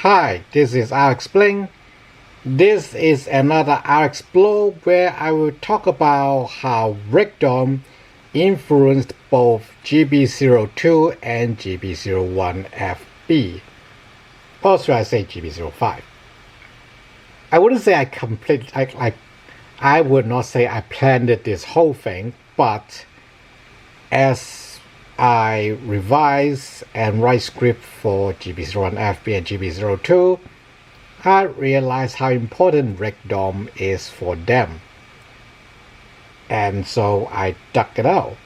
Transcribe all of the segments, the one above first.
Hi, this is I'll Explain. This is another I'll Explore where I will talk about how Gundam influenced both GP02 and GP01Fb. Or should I say GP05? I wouldn't say I would not say I planned this whole thing, but as I revise and write script for GP01Fb and GP02, I realized how important Gundam is for them. And so I dug it out.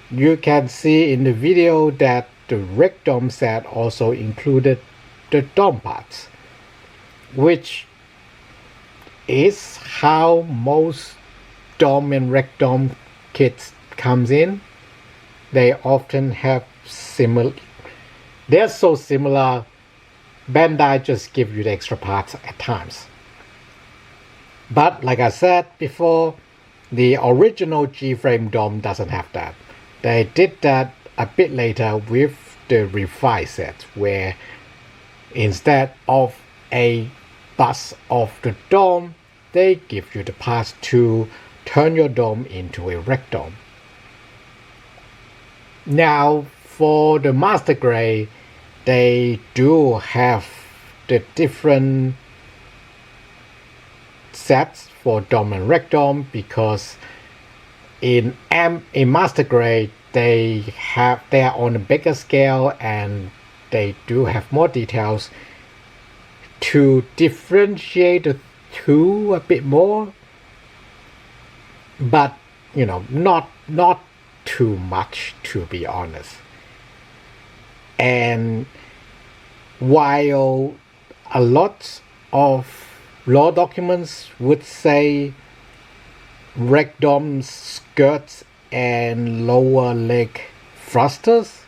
You can see in the video that the Gundam set also included the DOM parts, which is how most DOM and Gundam kits comes in. They often have they're so similar, Bandai just give you the extra parts at times. But like I said before, the original G-frame DOM doesn't have that. They did that a bit later with the revised set, where instead of a bus of the DOM, they give you the parts to turn your DOM into a Gundam. Now, for the Master Grade, they do have the different sets for DOM and Gundam, because in Master Grade they are on a bigger scale and they do have more details to differentiate the two a bit more, but not too much, to be honest. And while a lot of law documents would say Gundam's skirts and lower leg thrusters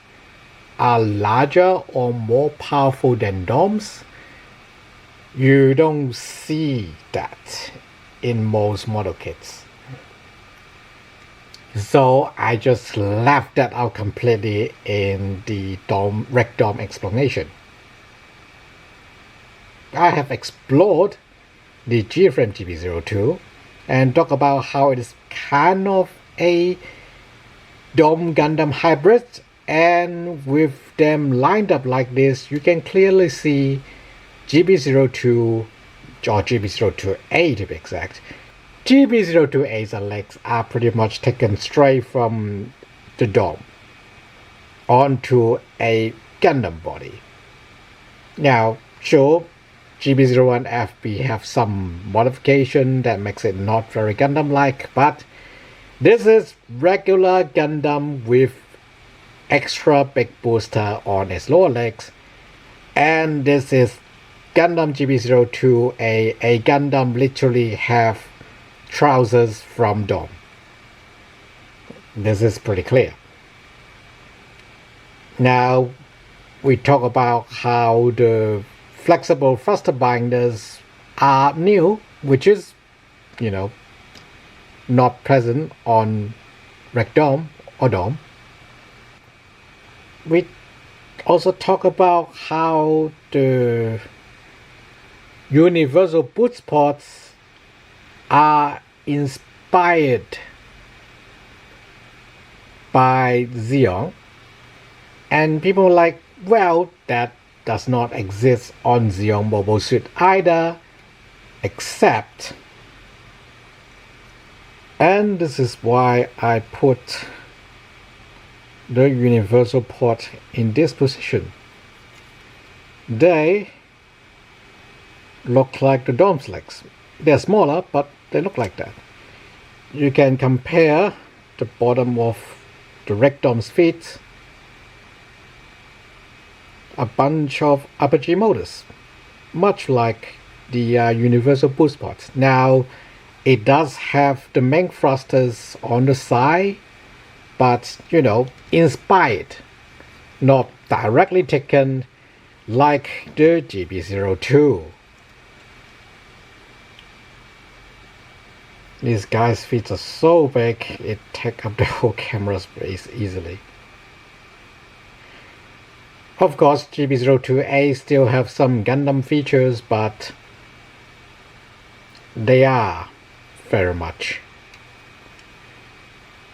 are larger or more powerful than DOMs, you don't see that in most model kits. So I just left that out completely in the Gundam explanation. I have explored the G-frame GP02 and talk about how it is kind of a DOM Gundam hybrid, and with them lined up like this, you can clearly see GP02 or GP02A to be exact. GP02A's legs are pretty much taken straight from the DOM onto a Gundam body. Now, sure, GP01Fb have some modification that makes it not very Gundam-like, but this is regular Gundam with extra big booster on its lower legs, and this is Gundam GP02A, a Gundam literally have trousers from DOM. This is pretty clear. Now we talk about how the flexible thruster binders are new, which is not present on Gundam or DOM. We also talk about how the universal boot spots are inspired by Zeon, and people are like, well, that does not exist on Zeon mobile suit either, except, and this is why I put the universal port in this position. They look like the DOM's legs. They're smaller, but they look like that. You can compare the bottom of the Gundam's feet, a bunch of upper motors, much like the universal boost pods. Now, it does have the main thrusters on the side, but inspired, not directly taken like the GP02. These guys' feet are so big, it takes up the whole camera space easily. Of course, GP02A still have some Gundam features, but they are very much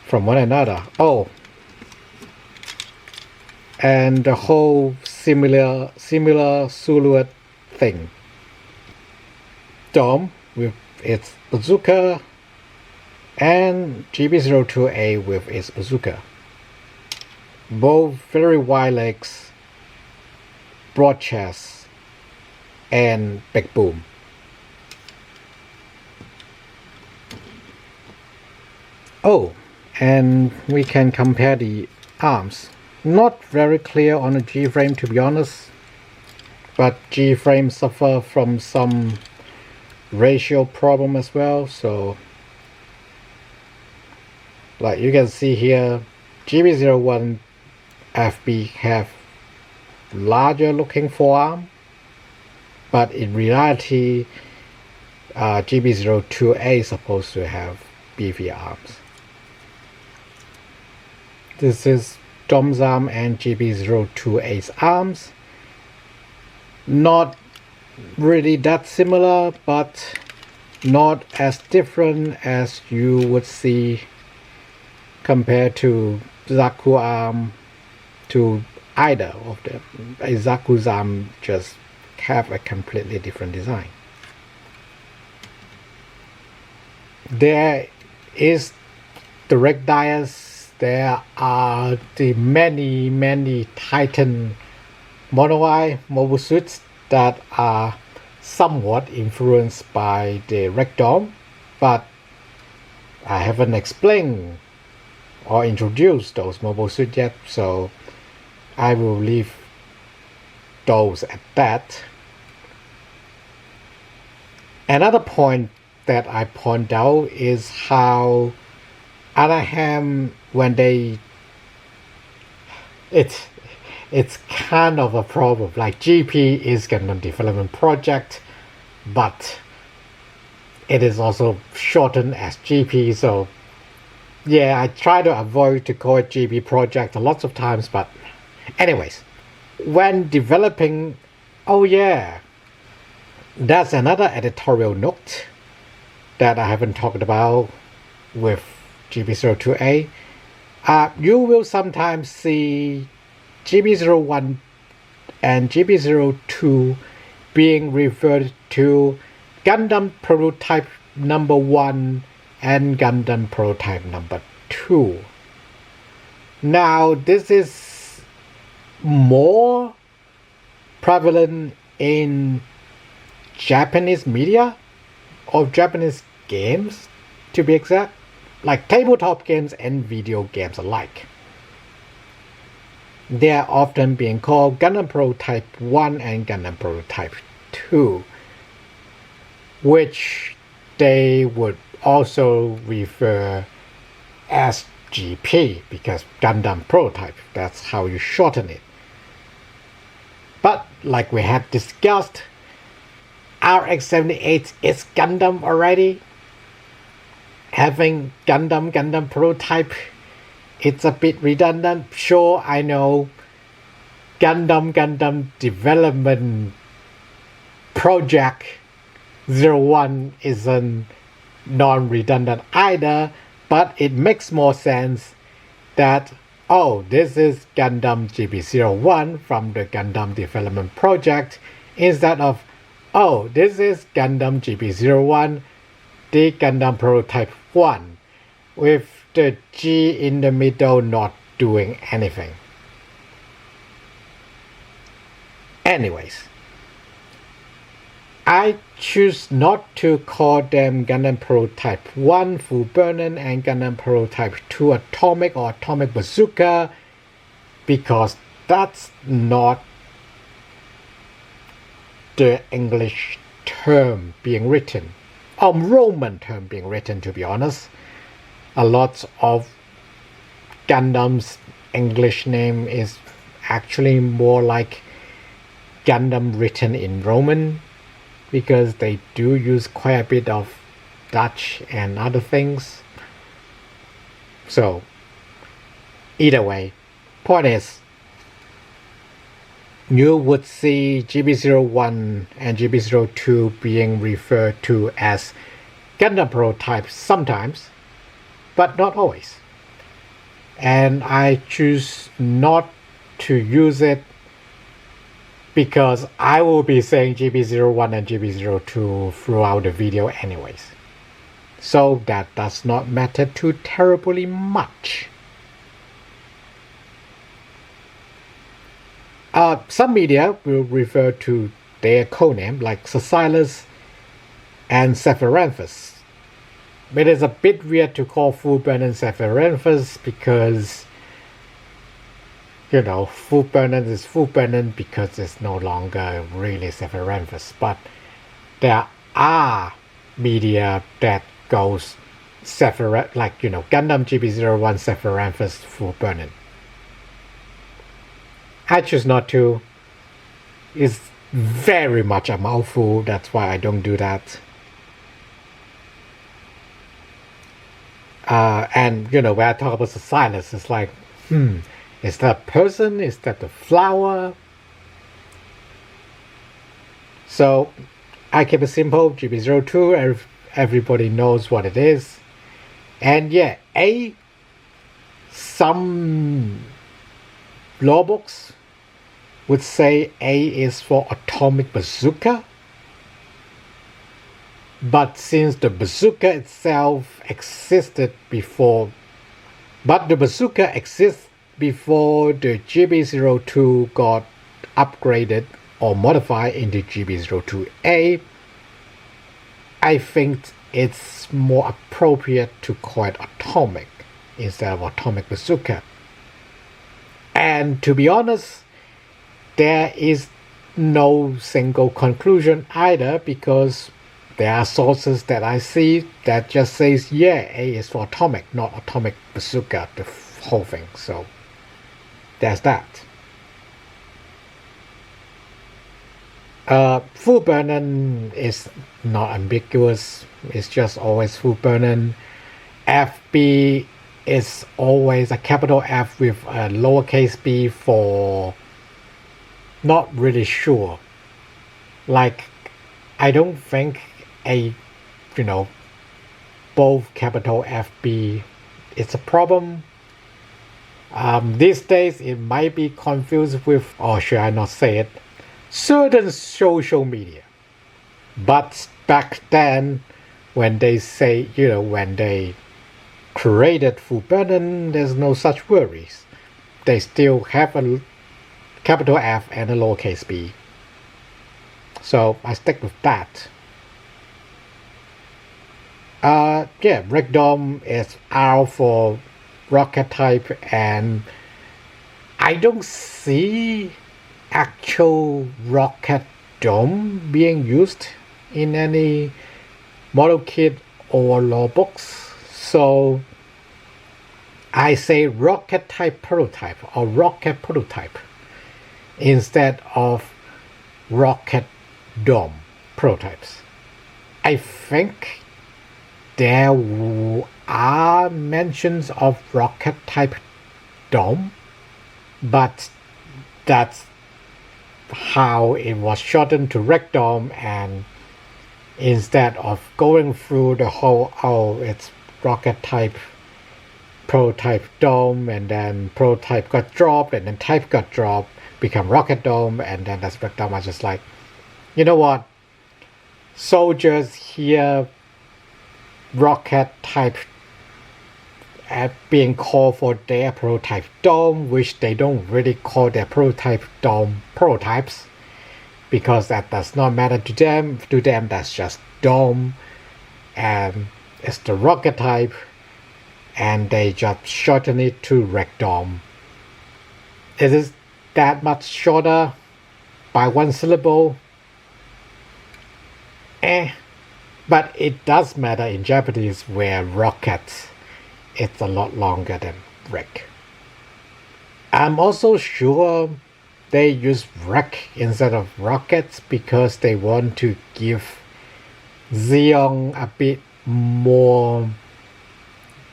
from one another. Oh, and the whole similar silhouette thing. Dome with its bazooka and GP02A with its bazooka. Both very wide legs, broad chest, and big boom. Oh, and we can compare the arms. Not very clear on the G-frame, to be honest, but G-frame suffer from some ratio problem as well, so like you can see here, GP01Fb have larger looking forearm, but in reality GP02A is supposed to have beefy arms. This is Dom's arm and GP02A's arms. Not really that similar, but not as different as you would see compared to Zaku arm to either of them. Zaku's arm just have a completely different design. There is the red dias. There are the many Titan mono-eye mobile suits that are somewhat influenced by the Red Dome, but I haven't explained or introduced those mobile suits yet, so I will leave those at that. Another point that I point out is how Anaheim, when it's kind of a problem. Like GP is Gundam development project, but it is also shortened as GP. So yeah, I try to avoid to call it GP project lots of times. But anyways, when developing, oh yeah, that's another editorial note that I haven't talked about with GP02A. You will sometimes see GP01 and GP02 being referred to Gundam prototype number 1 and Gundam prototype number 2. Now this is more prevalent in Japanese media or Japanese games, to be exact, like tabletop games and video games alike. They are often being called Gundam Prototype 1 and Gundam Prototype 2, which they would also refer as GP, because Gundam Prototype, that's how you shorten it. But like we had discussed, RX-78 is Gundam already. Having Gundam Prototype, it's a bit redundant. Sure, I know Gundam Development Project 01 isn't non-redundant either, but it makes more sense that, oh, this is Gundam GP01 from the Gundam Development Project, instead of, oh, this is Gundam GP01, the Gundam Prototype 1, with the G in the middle not doing anything. Anyways, I choose not to call them Gundam Prototype 1 Full Burnen and Gundam Prototype 2 Atomic or Atomic Bazooka, because that's not the English term being written, or Roman term being written, to be honest. A lot of Gundam's English name is actually more like Gundam written in Roman, because they do use quite a bit of Dutch and other things. So either way, point is, you would see GP01 and GP02 being referred to as Gundam prototypes sometimes, but not always. And I choose not to use it because I will be saying GP01 and GP02 throughout the video anyways. So that does not matter too terribly much. Some media will refer to their codename like Cecilus and Sephiranthus. It is a bit weird to call Fulburnant Sephiranthus because, Fulburnant is Fulburnant because it's no longer really Sephiranthus. But there are media that goes Sephiranthus, like, Gundam GP01 Sephiranthus Fulburnant. I choose not to. It's very much a mouthful, that's why I don't do that. And when I talk about Cecilus, it's like, is that a person? Is that the flower? So I keep it simple. GP02, everybody knows what it is. And yeah, some law books would say A is for atomic bazooka. But since the bazooka itself existed before, the bazooka exists before the GP02 got upgraded or modified into GP02A, I think it's more appropriate to call it atomic instead of atomic bazooka. And to be honest, there is no single conclusion either, because there are sources that I see that just says, yeah, A is for atomic, not atomic bazooka, the whole thing. So there's that. Fulburnant is not ambiguous. It's just always Fulburnant. FB is always a capital F with a lowercase b for not really sure. Like, I don't think both capital FB is a problem. These days it might be confused with, or should I not say it, certain social media. But back then, when they say, when they created Fulburnant, there's no such worries. They still have a capital F and a lowercase b. So I stick with that. Rigdom is R for rocket type, and I don't see actual rocket dome being used in any model kit or law books. So I say rocket type prototype or rocket prototype instead of rocket dome prototypes. I think there are mentions of rocket type dome, but that's how it was shortened to Rigdom, and instead of going through the whole, it's rocket type prototype dome, and then prototype got dropped, and then type got dropped, become rocket dome, and then that's Rigdom. I was just like, you know what, soldiers hear rocket type being called for their prototype dome, which they don't really call their prototype dome prototypes, because that does not matter to them. To them, that's just dome, and it's the rocket type, and they just shorten it to Rigdom. It is that much shorter by one syllable. But it does matter in Japanese, where rocket it's a lot longer than Rig. I'm also sure they use Rig instead of rockets because they want to give Zeon a bit more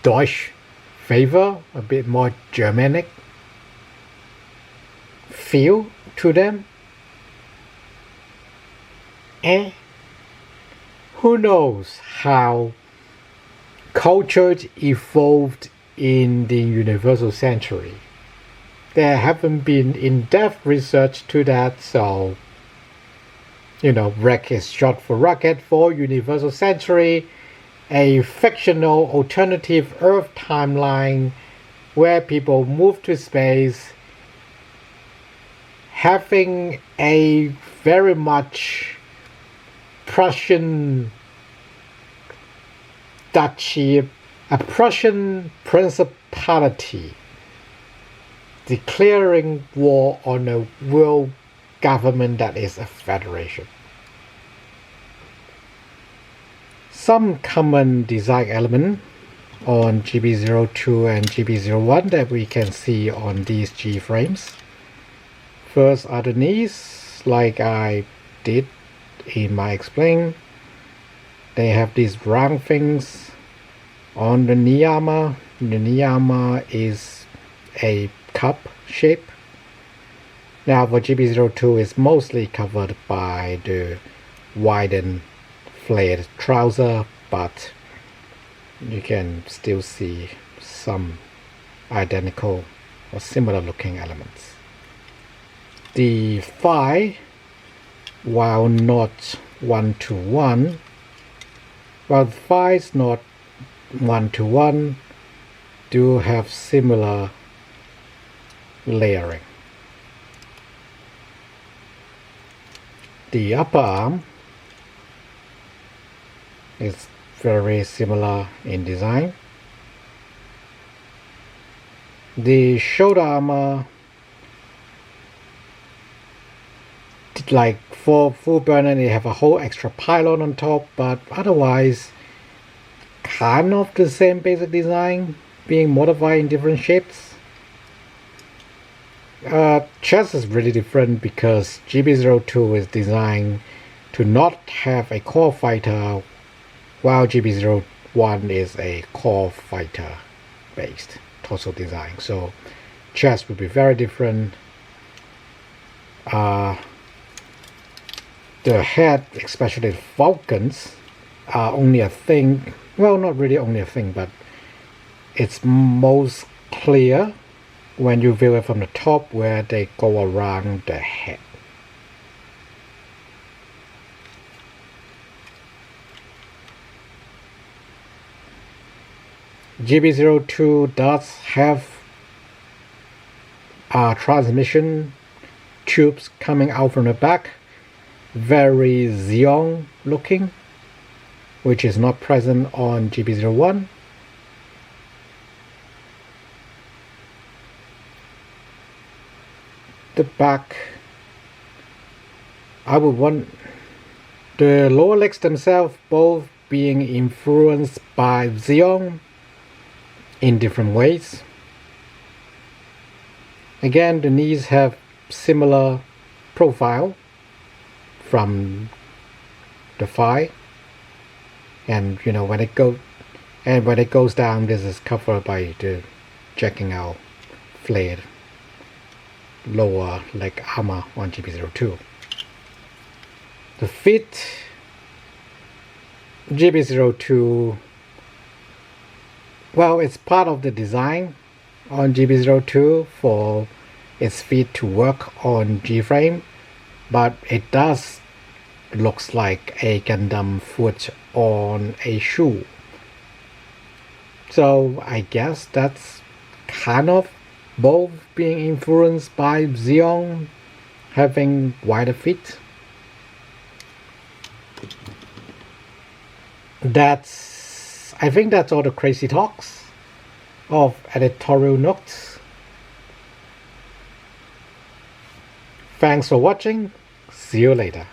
Deutsch flavor, a bit more Germanic feel to them? Who knows how cultures evolved in the universal century? There haven't been in-depth research to that, so REC is short for Rocket for Universal Century, a fictional alternative Earth timeline where people move to space, having a very much Prussian duchy, a Prussian principality, declaring war on a world government that is a federation. Some common design element on GP02 and GP01 that we can see on these G frames. First are the knees, like I did in my explain. They have these round things on the knee armor. The knee armor is a cup shape. Now for GP02 is mostly covered by the widened flared trouser, but you can still see some identical or similar looking elements. The thigh, while not one-to-one, while the thigh is not one-to-one, do have similar layering. The upper arm is very similar in design. The shoulder armor, like for full burner, they have a whole extra pylon on top, but otherwise kind of the same basic design, being modified in different shapes. Chest is really different because GP02 is designed to not have a core fighter, while GP01 is a core fighter based torso design. So chest will be very different. The head, especially the Falcons, are only a thing, well, not really only a thing, but it's most clear when you view it from the top, where they go around the head. GP02 does have transmission tubes coming out from the back, very Zeon looking, which is not present on GP01. The back, I would want the lower legs themselves both being influenced by Zeon in different ways. Again, the knees have similar profile from the thigh, and when it goes down, this is covered by the jacking out flared lower leg armor on GP02. The feet, GP02, well, it's part of the design on GP02 for its feet to work on G-frame, but it does looks like a Gundam foot on a shoe. So I guess that's kind of both being influenced by Zeon having wider feet. I think that's all the crazy talks of editorial notes. Thanks for watching. See you later.